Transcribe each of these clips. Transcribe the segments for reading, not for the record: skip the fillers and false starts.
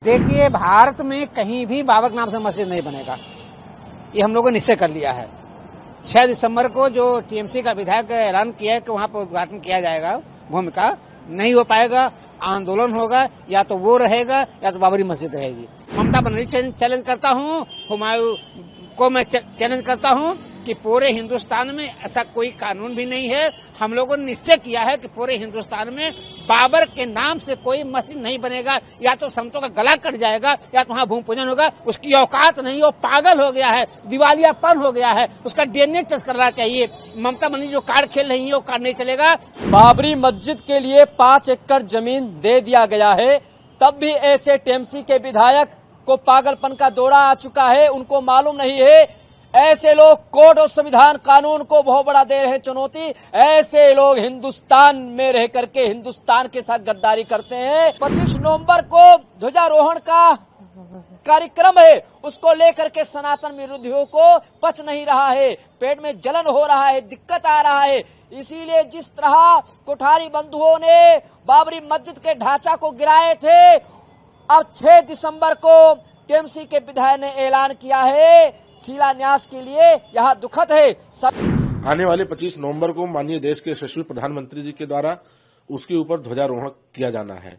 देखिए, भारत में कहीं भी बाबर के नाम से मस्जिद नहीं बनेगा, ये हम लोगों ने निश्चय कर लिया है। 6 दिसंबर को जो टीएमसी का विधायक ऐलान किया है कि वहां पर उद्घाटन किया जाएगा भूमि का, नहीं हो पाएगा। आंदोलन होगा, या तो वो रहेगा या तो बाबरी मस्जिद रहेगी। ममता बनर्जी चैलेंज करता हूँ, हुमायूं को मैं चैलेंज करता हूँ कि पूरे हिंदुस्तान में ऐसा कोई कानून भी नहीं है। हम लोगों ने निश्चय किया है कि पूरे हिंदुस्तान में बाबर के नाम से कोई मस्जिद नहीं बनेगा। या तो संतों का गला कट जाएगा या तो वहाँ भूमि पूजन होगा। उसकी औकात नहीं, वो पागल हो गया है, दिवालियापन हो गया है, उसका डीएनए टेस्ट करना चाहिए। ममता बनर्जी जो कार्ड खेल रही है वो कार्ड नहीं चलेगा। बाबरी मस्जिद के लिए 5 एकड़ जमीन दे दिया गया है, तब भी ऐसे टीएमसी के विधायक को पागलपन का दौरा आ चुका है। उनको मालूम नहीं है, ऐसे लोग कोड और संविधान कानून को बहुत बड़ा दे रहे हैं चुनौती। ऐसे लोग हिंदुस्तान में रह करके हिंदुस्तान के साथ गद्दारी करते हैं। 25 नवंबर को ध्वजारोहण का कार्यक्रम है, उसको लेकर के सनातन विरोधियों को पच नहीं रहा है, पेट में जलन हो रहा है, दिक्कत आ रहा है। इसीलिए जिस तरह कोठारी बंधुओं ने बाबरी मस्जिद के ढांचा को गिराए थे, अब 6 दिसंबर को टीएमसी के विधायक ने ऐलान किया है शिलान्यास के लिए। यह दुखद है। आने वाले 25 नवंबर को माननीय देश के यशस्वी प्रधानमंत्री जी के द्वारा उसके ऊपर ध्वजारोहण किया जाना है।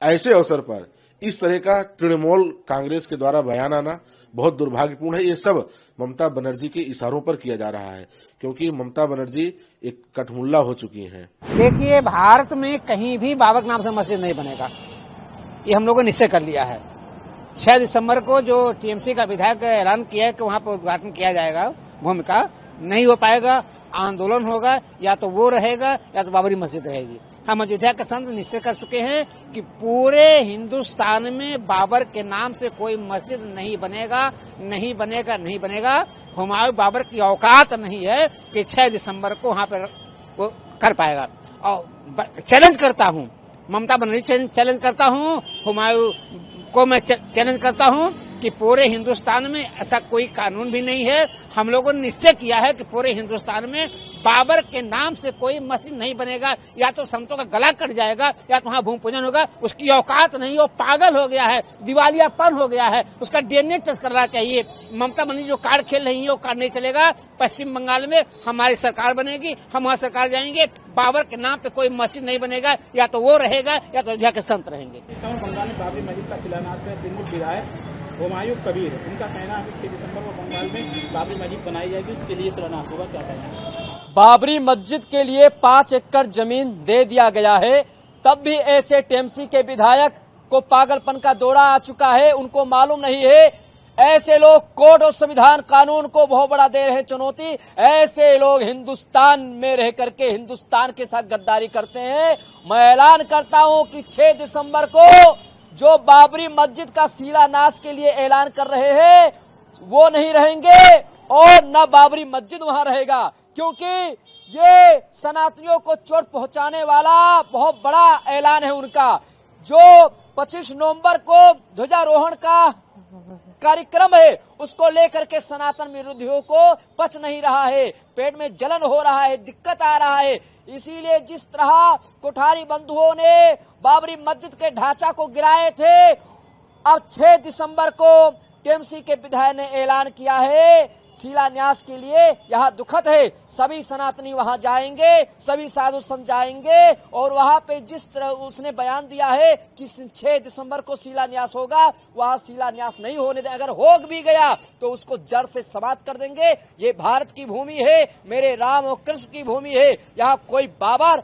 ऐसे अवसर पर इस तरह का तृणमूल कांग्रेस के द्वारा बयान आना बहुत दुर्भाग्यपूर्ण है। ये सब ममता बनर्जी के इशारों पर किया जा रहा है, क्योंकि ममता बनर्जी एक कठमुल्ला हो चुकी हैं। देखिए, भारत में कहीं भी बाबर के नाम से मस्जिद नहीं बनेगा, ये हम लोगों ने निश्चय कर लिया है। 6 दिसंबर को जो टीएमसी का विधायक ऐलान किया है कि वहां पर उद्घाटन किया जाएगा भूमि का, नहीं हो पाएगा। आंदोलन होगा, या तो वो रहेगा या तो बाबरी मस्जिद रहेगी। हम अयोध्या के संत निश्चय कर चुके हैं कि पूरे हिंदुस्तान में बाबर के नाम से कोई मस्जिद नहीं बनेगा, नहीं बनेगा, नहीं बनेगा। हुमायूं बाबर की औकात नहीं है कि 6 दिसंबर को वहां पर वो कर पाएगा। और चैलेंज करता हूँ, ममता बनर्जी चैलेंज करता हूँ, हुमायूं को मैं चैलेंज करता हूँ कि पूरे हिंदुस्तान में ऐसा कोई कानून भी नहीं है। हम लोगों ने निश्चय किया है कि पूरे हिंदुस्तान में बाबर के नाम से कोई मस्जिद नहीं बनेगा। या तो संतों का गला कट जाएगा या तो वहाँ भूमि पूजन होगा। उसकी औकात नहीं, वो पागल हो गया है, दिवालियापन हो गया है, उसका डीएनए टेस्ट करना चाहिए। ममता बनर्जी जो कार्ड खेल रही है वो कार्ड नहीं चलेगा। पश्चिम बंगाल में हमारी सरकार बनेगी, हम वहाँ सरकार जाएंगे। बाबर के नाम पे कोई मस्जिद नहीं बनेगा, या तो वो रहेगा या तो अयोध्या के संत रहेंगे। बंगाल में बाबरी मस्जिद का शिलान्यास है। तृणमूल विधायक हुमायूं कबीर, उनका कहना है कि 6 दिसंबर को बंगाल में बाबरी मस्जिद बनाई जाएगी, उसके लिए शिलान्यास होगा। क्या कहना है? बाबरी मस्जिद के लिए 5 एकड़ जमीन दे दिया गया है, तब भी ऐसे टीएमसी के विधायक को पागलपन का दौरा आ चुका है। उनको मालूम नहीं है, ऐसे लोग कोड और संविधान कानून को बहुत बड़ा दे रहे हैं चुनौती। ऐसे लोग हिंदुस्तान में रह करके हिंदुस्तान के साथ गद्दारी करते हैं। मैं ऐलान करता हूं कि 6 दिसंबर को जो बाबरी मस्जिद का शिलान्यास के लिए ऐलान कर रहे हैं, वो नहीं रहेंगे और न बाबरी मस्जिद वहां रहेगा, क्योंकि ये सनातनियों को चोट पहुंचाने वाला बहुत बड़ा ऐलान है उनका। जो 25 नवंबर को ध्वजारोहण का कार्यक्रम है, उसको लेकर के सनातन विरोधियों को पच नहीं रहा है, पेट में जलन हो रहा है, दिक्कत आ रहा है। इसीलिए जिस तरह कोठारी बंधुओं ने बाबरी मस्जिद के ढांचा को गिराए थे, अब 6 दिसंबर को टीएमसी के विधायक ने ऐलान किया है शिलान्यास के लिए। यह दुखद है। सभी सनातनी वहां जाएंगे, सभी साधु संत जाएंगे और वहां पे जिस तरह उसने बयान दिया है कि 6 दिसंबर को शिलान्यास होगा, वहां शिलान्यास नहीं होने दें। अगर हो भी गया तो उसको जड़ से समाप्त कर देंगे। ये भारत की भूमि है, मेरे राम और कृष्ण की भूमि है। यहाँ कोई बाबर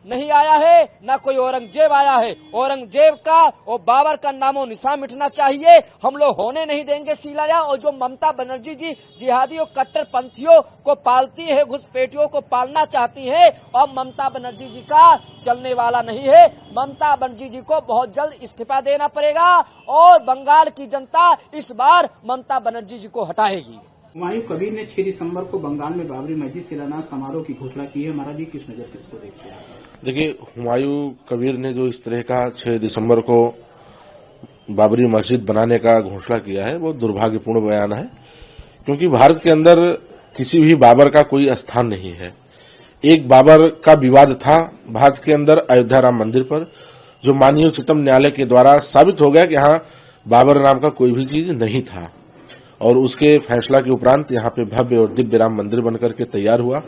नहीं आया है, न कोई औरंगजेब आया है। औरंगजेब का और बाबर का नामो निशान मिटना चाहिए। हम लोग होने नहीं देंगे शिलान्यास। और जो ममता बनर्जी जी जिहादी और कट्टरपंथियों को पालती है, घुसपैठियों को पालना चाहती है, और ममता बनर्जी जी का चलने वाला नहीं है। ममता बनर्जी जी को बहुत जल्द इस्तीफा देना पड़ेगा और बंगाल की जनता इस बार ममता बनर्जी जी को हटाएगी। हुमायूं कबीर ने 6 दिसंबर को बंगाल में बाबरी मस्जिद शिलान्यास समारोह की घोषणा की है। महाराज जी, किस नजर से इसको देखते हैं? देखिए, हुमायूं कबीर ने जो इस तरह का 6 दिसंबर को बाबरी मस्जिद बनाने का घोषणा किया है, वो दुर्भाग्यपूर्ण बयान है, क्योंकि भारत के अंदर किसी भी बाबर का कोई स्थान नहीं है। एक बाबर का विवाद था भारत के अंदर अयोध्या राम मंदिर पर, जो माननीय उच्चतम न्यायालय के द्वारा साबित हो गया कि हाँ, बाबर नाम का कोई भी चीज नहीं था। और उसके फैसला के उपरांत यहाँ पे भव्य और दिव्य राम मंदिर बनकर के तैयार हुआ।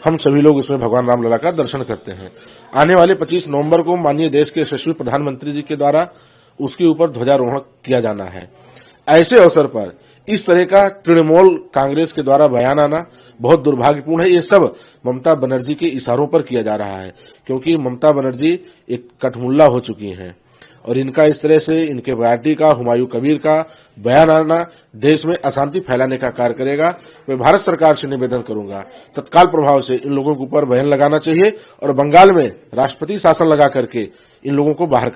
हम सभी लोग इसमें भगवान रामलला का दर्शन करते हैं। आने वाले 25 नवंबर को माननीय देश के यशस्वी प्रधानमंत्री जी के द्वारा उसके ऊपर ध्वजारोहण किया जाना है। ऐसे अवसर पर इस तरह का तृणमूल कांग्रेस के द्वारा बयान आना बहुत दुर्भाग्यपूर्ण है। ये सब ममता बनर्जी के इशारों पर किया जा रहा है, क्योंकि ममता बनर्जी एक कठमुल्ला हो चुकी हैं और इनका इस तरह से इनके पार्टी का हुमायूं कबीर का बयान आना देश में अशांति फैलाने का कार्य करेगा। मैं भारत सरकार से निवेदन करूंगा तत्काल प्रभाव से इन लोगों के ऊपर बैन लगाना चाहिए और बंगाल में राष्ट्रपति शासन लगा करके इन लोगों को बाहर